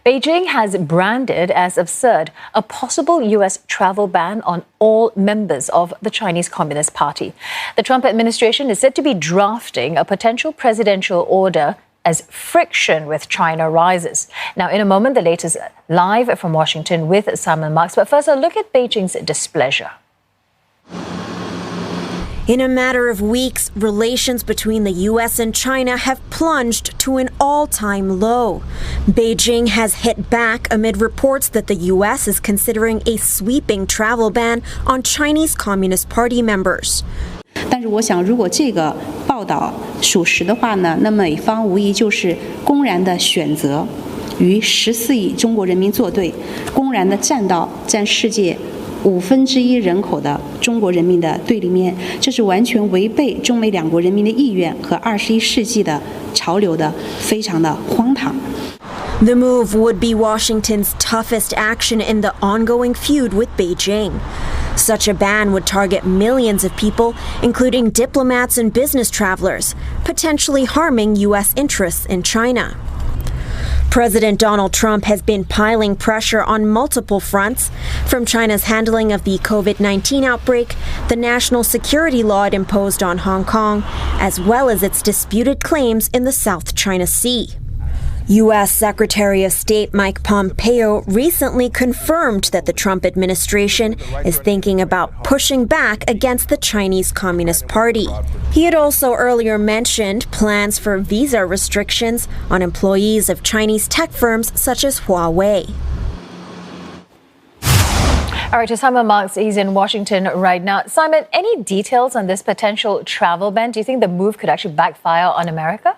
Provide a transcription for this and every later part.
Beijing has branded as absurd a possible U.S. travel ban on all members of the Chinese Communist Party. The Trump administration is said to be drafting a potential presidential order as friction with China rises. Now, in a moment, the latest live from Washington with Simon Marks. But first, a look at Beijing's displeasure. In a matter of weeks, relations between the U.S. and China have plunged to an all-time low. Beijing has hit back amid reports that the U.S. is considering a sweeping travel ban on Chinese Communist Party members. 但是我想，如果这个报道属实的话呢，那美方无疑就是公然的选择与14亿中国人民作对，公然的站到占世界1/5人口的中国人民的对立面，这是完全违背中美两国人民的意愿和21世纪的潮流的，非常的荒唐。 The move would be Washington's toughest action in the ongoing feud with Beijing. Such a ban would target millions of people, including diplomats and business travelers, potentially harming U.S. interests in China. President Donald Trump has been piling pressure on multiple fronts, from China's handling of the COVID-19 outbreak, the national security law it imposed on Hong Kong, as well as its disputed claims in the South China Sea. U.S. Secretary of State Mike Pompeo recently confirmed that the Trump administration is thinking about pushing back against the Chinese Communist Party. He had also earlier mentioned plans for visa restrictions on employees of Chinese tech firms such as Huawei. All right, to Simon Marks, he's in Washington right now. Simon, any details on this potential travel ban? Do you think the move could actually backfire on America?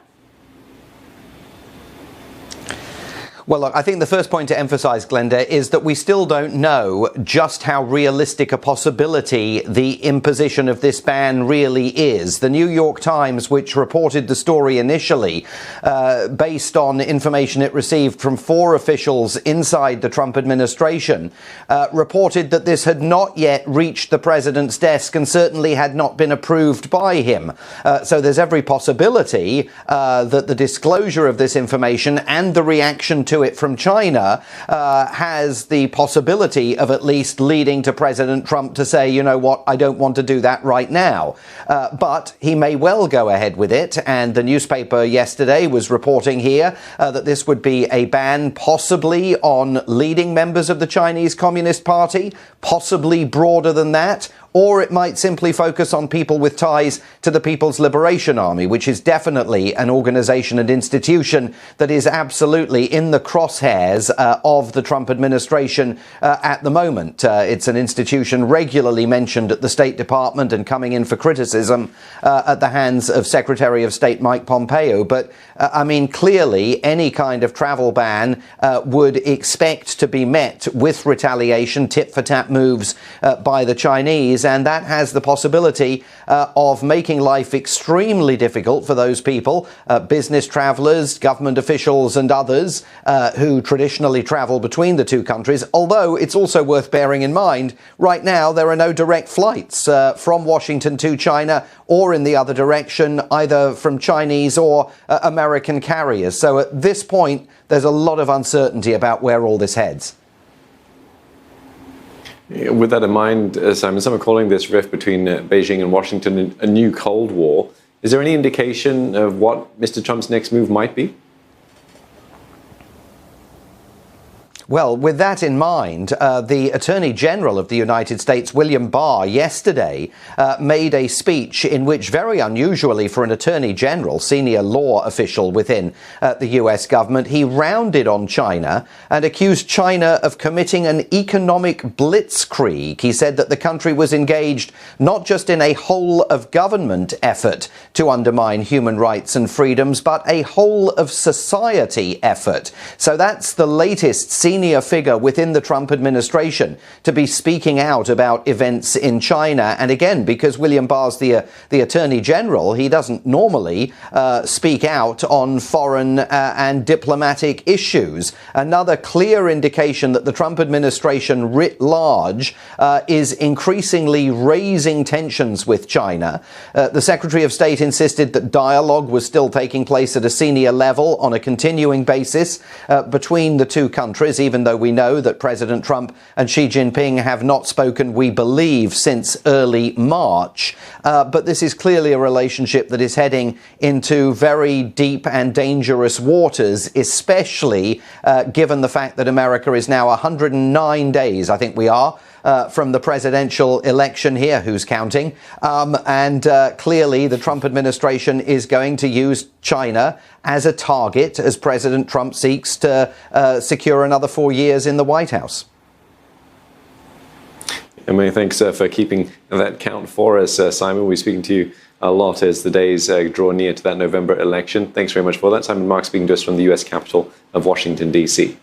Well, look, I think the first point to emphasize, Glenda, is that we still don't know just how realistic a possibility the imposition of this ban really is. The New York Times, which reported the story initially, based on information it received from 4 officials inside the Trump administration, reported that this had not yet reached the president's desk and certainly had not been approved by him. So there's every possibility that the disclosure of this information and the reaction to it from China has the possibility of at least leading to President Trump to say, you know what, I don't want to do that right now. But he may well go ahead with it. And the newspaper yesterday was reporting here that this would be a ban possibly on leading members of the Chinese Communist Party, possibly broader than that. Or it might simply focus on people with ties to the People's Liberation Army, which is definitely an organization and institution that is absolutely in the crosshairs of the Trump administration at the moment. It's an institution regularly mentioned at the State Department and coming in for criticism at the hands of Secretary of State Mike Pompeo. But I mean, clearly, any kind of travel ban would expect to be met with retaliation, tit-for-tat moves by the Chinese. And that has the possibility of making life extremely difficult for those people, business travelers, government officials and others who traditionally travel between the two countries. Although it's also worth bearing in mind, right now there are no direct flights from Washington to China or in the other direction, either from Chinese or American carriers. So at this point, there's a lot of uncertainty about where all this heads. With that in mind, Simon, some are calling this rift between Beijing and Washington a new Cold War. Is there any indication of what Mr. Trump's next move might be? Well, with that in mind, the Attorney General of the United States, William Barr, yesterday made a speech in which, very unusually for an Attorney General, senior law official within the US government, he rounded on China and accused China of committing an economic blitzkrieg. He said that the country was engaged not just in a whole-of-government effort to undermine human rights and freedoms, but a whole-of-society effort. So that's the latest senior senior figure within the Trump administration to be speaking out about events in China. And again, because William Barr's the Attorney General, he doesn't normally speak out on foreign and diplomatic issues. Another clear indication that the Trump administration writ large is increasingly raising tensions with China. The Secretary of State insisted that dialogue was still taking place at a senior level on a continuing basis between the two countries, even though we know that President Trump and Xi Jinping have not spoken, we believe, since early March. But this is clearly a relationship that is heading into very deep and dangerous waters, especially given the fact that America is now 109 days, I think we are, from the presidential election here, who's counting. And clearly the Trump administration is going to use China as a target as President Trump seeks to secure another 4 years in the White House. And many thanks for keeping that count for us, Simon. We're speaking to you a lot as the days draw near to that November election. Thanks very much for that. Simon Mark speaking to us from the US capital of Washington, D.C.